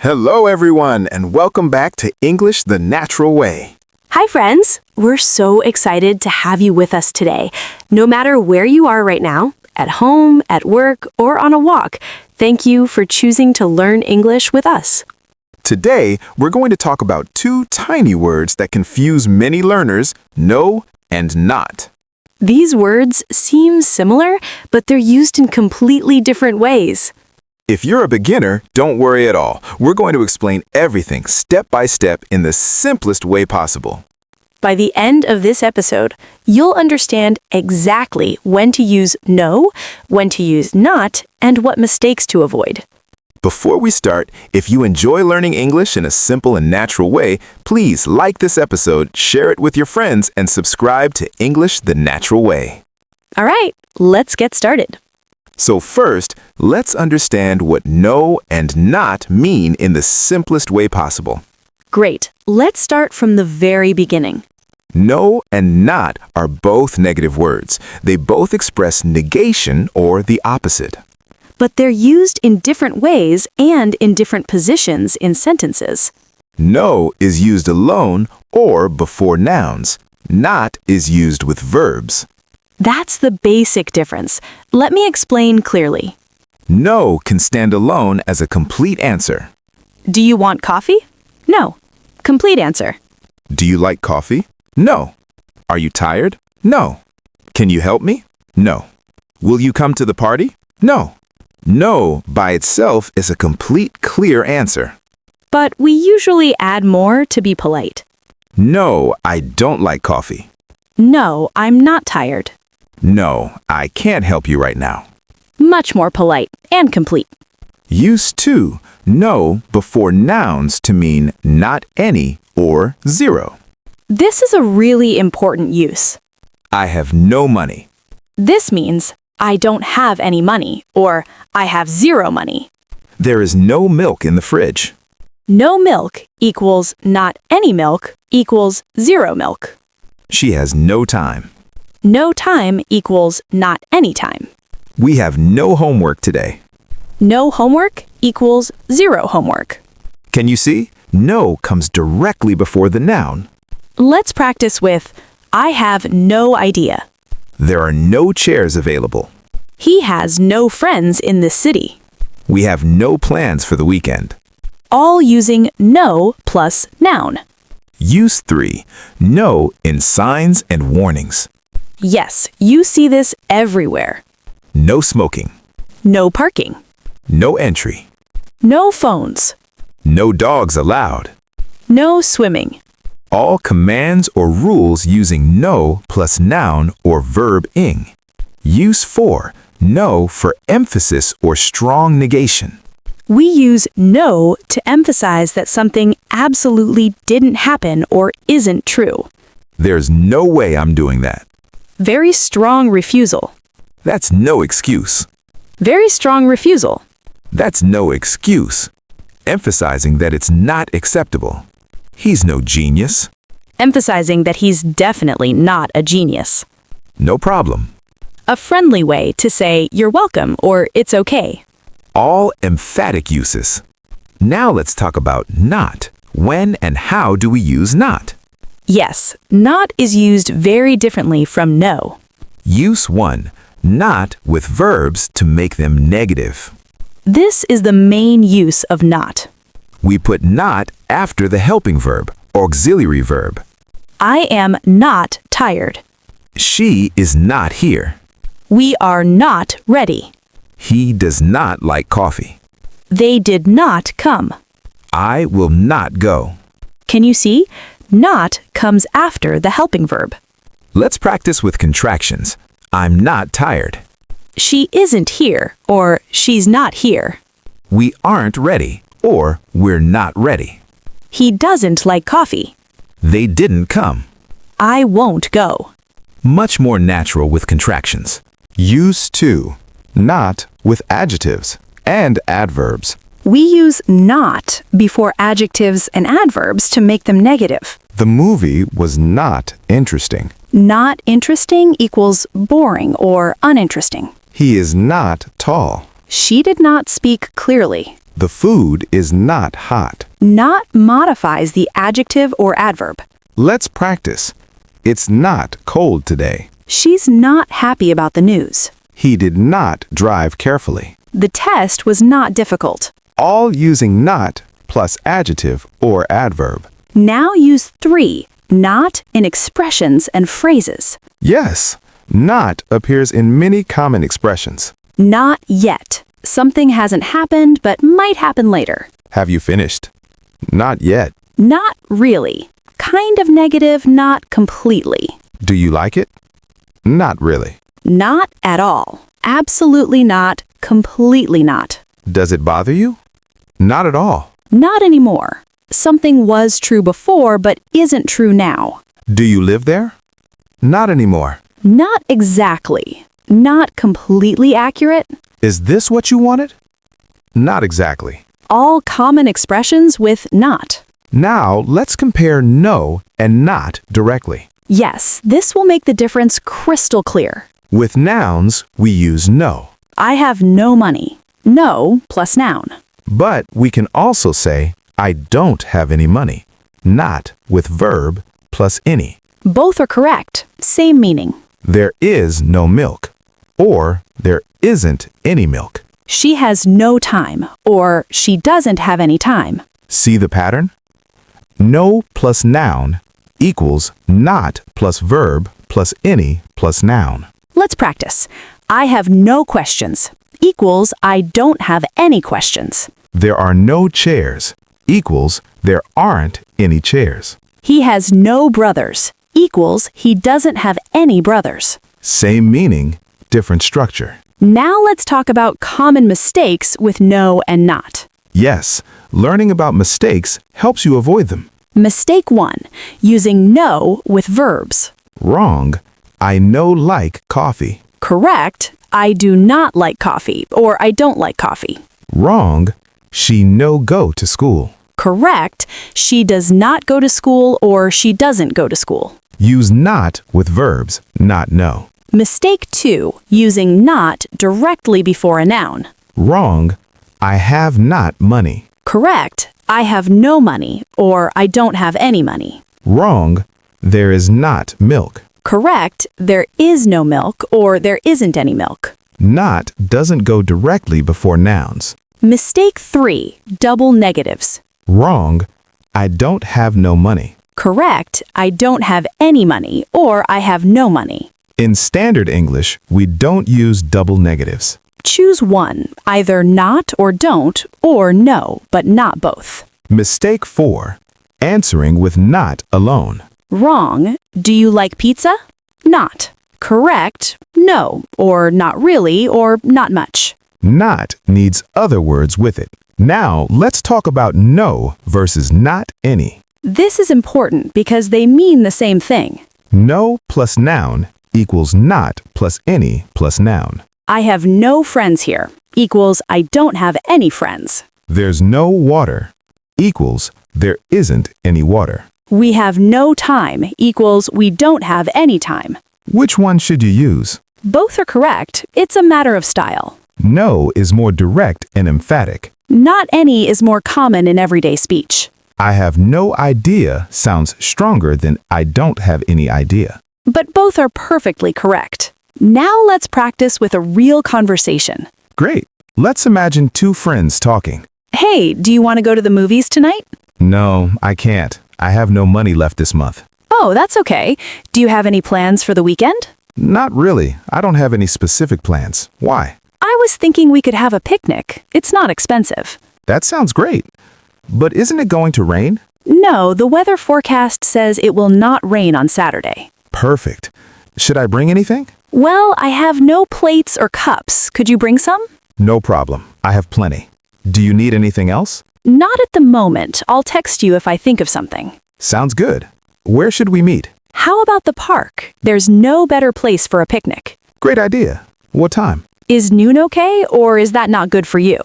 Hello, everyone, and welcome back to English the Natural Way. Hi, friends. We're so excited to have you with us today. No matter where you are right now, at home, at work, or on a walk, thank you for choosing to learn English with us. Today, we're going to talk about two tiny words that confuse many learners, no and not. These words seem similar, but they're used in completely different ways. If you're a beginner, don't worry at all. We're going to explain everything step by step in the simplest way possible. By the end of this episode, you'll understand exactly when to use no, when to use not, and what mistakes to avoid. Before we start, if you enjoy learning English in a simple and natural way, please like this episode, share it with your friends, and subscribe to English the Natural Way. All right, let's get started. So first, let's understand what no and not mean in the simplest way possible. Great. Let's start from the very beginning. No and not are both negative words. They both express negation or the opposite. But they're used in different ways and in different positions in sentences. No is used alone or before nouns. Not is used with verbs. That's the basic difference. Let me explain clearly. No can stand alone as a complete answer. Do you want coffee? No. Complete answer. Do you like coffee? No. Are you tired? No. Can you help me? No. Will you come to the party? No. No by itself is a complete, clear answer. But we usually add more to be polite. No, I don't like coffee. No, I'm not tired. No, I can't help you right now. Much more polite and complete. Use to, no, before nouns to mean not any or zero. This is a really important use. I have no money. This means I don't have any money or I have zero money. There is no milk in the fridge. No milk equals not any milk equals zero milk. She has no time. No time equals not any time. We have no homework today. No homework equals zero homework. Can you see? No comes directly before the noun. Let's practice with I have no idea. There are no chairs available. He has no friends in this city. We have no plans for the weekend. All using no plus noun. Use 3, no in signs and warnings. Yes, you see this everywhere. No smoking. No parking. No entry. No phones. No dogs allowed. No swimming. All commands or rules using no plus noun or verb ing. Use 4, no for emphasis or strong negation. We use no to emphasize that something absolutely didn't happen or isn't true. There's no way I'm doing that. Very strong refusal. That's no excuse. Very strong refusal. That's no excuse. Emphasizing that it's not acceptable. He's no genius. Emphasizing that he's definitely not a genius. No problem. A friendly way to say you're welcome or it's okay. All emphatic uses. Now let's talk about not. When and how do we use not? Yes, not is used very differently from no. Use 1, not with verbs to make them negative. This is the main use of not. We put not after the helping verb, auxiliary verb. I am not tired. She is not here. We are not ready. He does not like coffee. They did not come. I will not go. Can you see? Not comes after the helping verb. Let's practice with contractions. I'm not tired. She isn't here or she's not here. We aren't ready or we're not ready. He doesn't like coffee. They didn't come. I won't go. Much more natural with contractions. Use to, not with adjectives and adverbs. We use not before adjectives and adverbs to make them negative. The movie was not interesting. Not interesting equals boring or uninteresting. He is not tall. She did not speak clearly. The food is not hot. Not modifies the adjective or adverb. Let's practice. It's not cold today. She's not happy about the news. He did not drive carefully. The test was not difficult. All using not plus adjective or adverb. Now use 3, not, in expressions and phrases. Yes, not appears in many common expressions. Not yet. Something hasn't happened but might happen later. Have you finished? Not yet. Not really. Kind of negative, not completely. Do you like it? Not really. Not at all. Absolutely not. Completely not. Does it bother you? Not at all. Not anymore. Something was true before but isn't true now. Do you live there? Not anymore. Not exactly. Not completely accurate. Is this what you wanted? Not exactly. All common expressions with not. Now let's compare no and not directly. Yes, this will make the difference crystal clear. With nouns, we use no. I have no money. No plus noun. But we can also say, I don't have any money. Not with verb plus any. Both are correct. Same meaning. There is no milk. Or there isn't any milk. She has no time, or she doesn't have any time. See the pattern? No plus noun equals not plus verb plus any plus noun. Let's practice. I have no questions equals I don't have any questions. There are no chairs equals there aren't any chairs. He has no brothers equals he doesn't have any brothers. Same meaning, different structure. Now let's talk about common mistakes with no and not. Yes, learning about mistakes helps you avoid them. Mistake 1, using no with verbs. Wrong. I no like coffee. Correct. I do not like coffee, or I don't like coffee. Wrong. She no go to school. Correct. She does not go to school, or she doesn't go to school. Use not with verbs, not no. Mistake 2, using not directly before a noun. Wrong. I have not money. Correct. I have no money, or I don't have any money. Wrong. There is not milk. Correct. There is no milk, or there isn't any milk. Not doesn't go directly before nouns. Mistake 3, double negatives. Wrong. I don't have no money. Correct. I don't have any money, or I have no money. In standard English, we don't use double negatives. Choose one, either not or don't, or no, but not both. Mistake 4. Answering with not alone. Wrong. Do you like pizza? Not. Correct. No, or not really, or not much. Not needs other words with it. Now, let's talk about no versus not any. This is important because they mean the same thing. No plus noun equals not plus any plus noun. I have no friends here equals I don't have any friends. There's no water equals there isn't any water. We have no time equals we don't have any time. Which one should you use? Both are correct. It's a matter of style. No is more direct and emphatic. Not any is more common in everyday speech. I have no idea sounds stronger than I don't have any idea. But both are perfectly correct. Now let's practice with a real conversation. Great. Let's imagine two friends talking. Hey, do you want to go to the movies tonight? No, I can't. I have no money left this month. Oh, that's okay. Do you have any plans for the weekend? Not really. I don't have any specific plans. Why? I was thinking we could have a picnic. It's not expensive. That sounds great. But isn't it going to rain? No, the weather forecast says it will not rain on Saturday. Perfect. Should I bring anything? Well, I have no plates or cups. Could you bring some? No problem. I have plenty. Do you need anything else? Not at the moment. I'll text you if I think of something. Sounds good. Where should we meet? How about the park? There's no better place for a picnic. Great idea. What time? Is noon okay, or is that not good for you?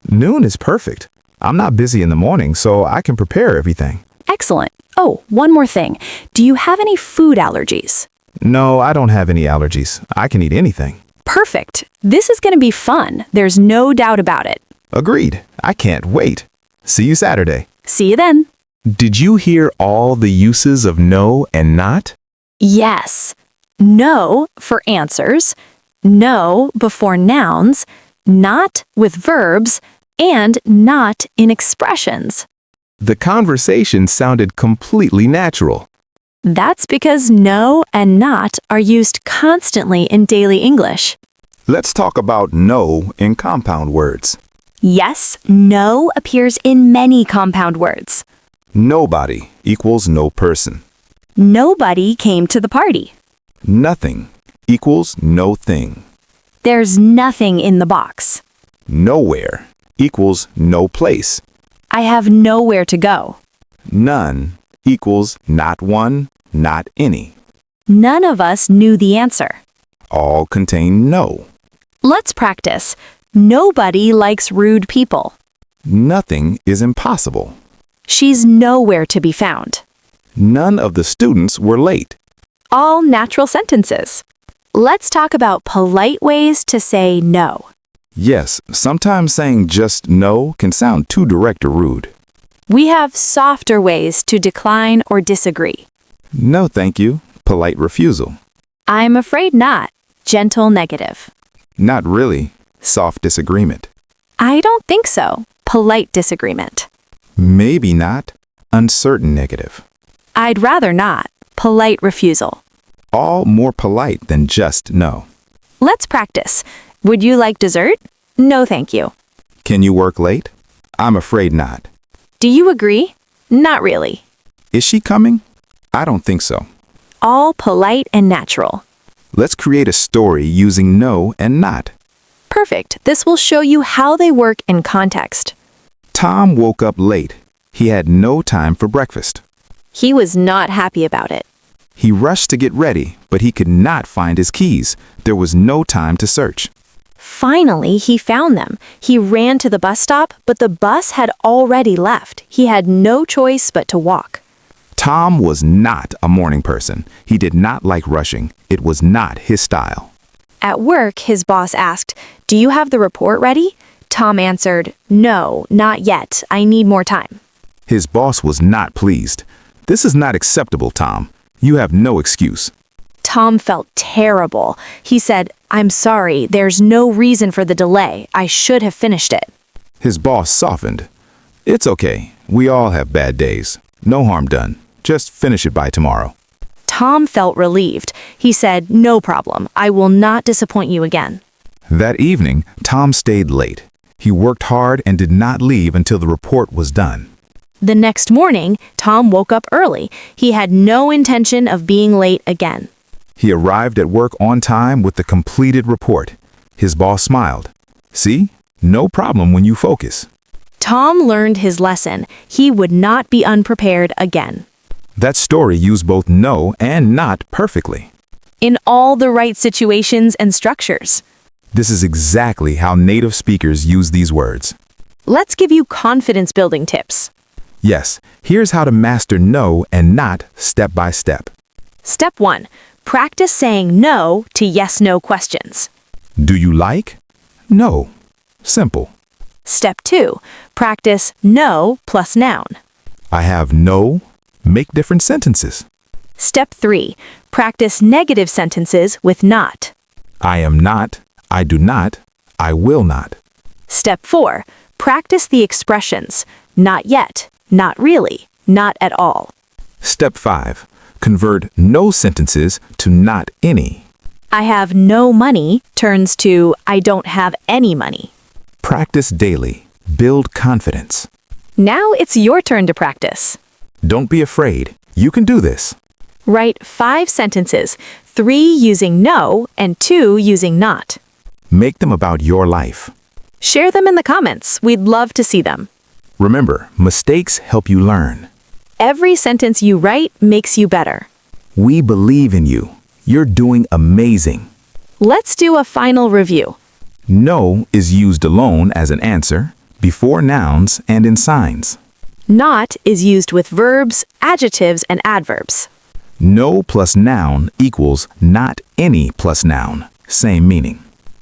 Noon is perfect. I'm not busy in the morning, so I can prepare everything. Excellent. Oh, one more thing. Do you have any food allergies? No, I don't have any allergies. I can eat anything. Perfect. This is going to be fun. There's no doubt about it. Agreed. I can't wait. See you Saturday. See you then. Did you hear all the uses of no and not? Yes. No for answers, no before nouns, not with verbs, and not in expressions. The conversation sounded completely natural. That's because no and not are used constantly in daily English. Let's talk about no in compound words. Yes, no appears in many compound words. Nobody equals no person. Nobody came to the party. Nothing equals no thing. There's nothing in the box. Nowhere equals no place. I have nowhere to go. None equals not one, not any. None of us knew the answer. All contain no. Let's practice. Nobody likes rude people. Nothing is impossible. She's nowhere to be found. None of the students were late. All natural sentences. Let's talk about polite ways to say no. Yes, sometimes saying just no can sound too direct or rude. We have softer ways to decline or disagree. No, thank you. Polite refusal. I'm afraid not. Gentle negative. Not really. Soft disagreement. I don't think so. Polite disagreement. Maybe not. Uncertain negative. I'd rather not. Polite refusal. All more polite than just no. Let's practice. Would you like dessert? No, thank you. Can you work late? I'm afraid not. Do you agree? Not really. Is she coming? I don't think so. All polite and natural. Let's create a story using no and not. Perfect. This will show you how they work in context. Tom woke up late. He had no time for breakfast. He was not happy about it. He rushed to get ready, but he could not find his keys. There was no time to search. Finally, he found them. He ran to the bus stop, but the bus had already left. He had no choice but to walk. Tom was not a morning person. He did not like rushing. It was not his style. At work, his boss asked, "Do you have the report ready?" Tom answered, "No, not yet. I need more time." His boss was not pleased. This is not acceptable, Tom. You have no excuse. Tom felt terrible. He said, "I'm sorry. There's no reason for the delay. I should have finished it." His boss softened. It's okay. We all have bad days. No harm done. Just finish it by tomorrow. Tom felt relieved. He said, "No problem. I will not disappoint you again." That evening, Tom stayed late. He worked hard and did not leave until the report was done. The next morning, Tom woke up early. He had no intention of being late again. He arrived at work on time with the completed report. His boss smiled. See? No problem when you focus. Tom learned his lesson. He would not be unprepared again. That story used both no and not perfectly. In all the right situations and structures. This is exactly how native speakers use these words. Let's give you confidence-building tips. Yes, here's how to master no and not step by step. Step 1. Practice saying no to yes-no questions. Do you like? No. Simple. Step 2. Practice no plus noun. I have no. Make different sentences. Step 3. Practice negative sentences with not. I am not. I do not. I will not. Step 4. Practice the expressions not yet, not really, not at all. Step 5. Convert no sentences to not any. I have no money turns to I don't have any money. Practice daily. Build confidence. Now it's your turn to practice. Don't be afraid. You can do this. Write 5 sentences, 3 using no and 2 using not. Make them about your life. Share them in the comments. We'd love to see them. Remember, mistakes help you learn. Every sentence you write makes you better. We believe in you. You're doing amazing. Let's do a final review. No is used alone as an answer, before nouns, and in signs. Not is used with verbs, adjectives, and adverbs. No plus noun equals not any plus noun. Same meaning.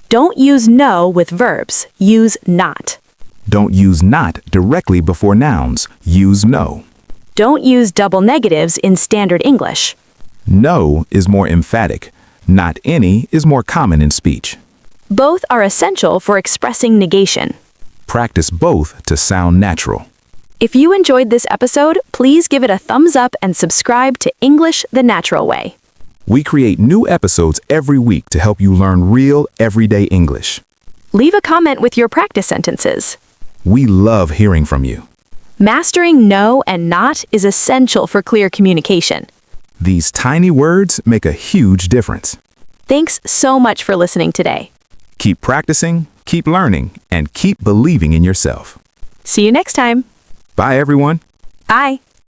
Don't use no with verbs. Use not. Don't use not directly before nouns. Use no. Don't use double negatives in standard English. No is more emphatic. Not any is more common in speech. Both are essential for expressing negation. Practice both to sound natural. If you enjoyed this episode, please give it a thumbs up and subscribe to English the Natural Way. We create new episodes every week to help you learn real, everyday English. Leave a comment with your practice sentences. We love hearing from you. Mastering no and not is essential for clear communication. These tiny words make a huge difference. Thanks so much for listening today. Keep practicing, keep learning, and keep believing in yourself. See you next time. Bye, everyone. Bye.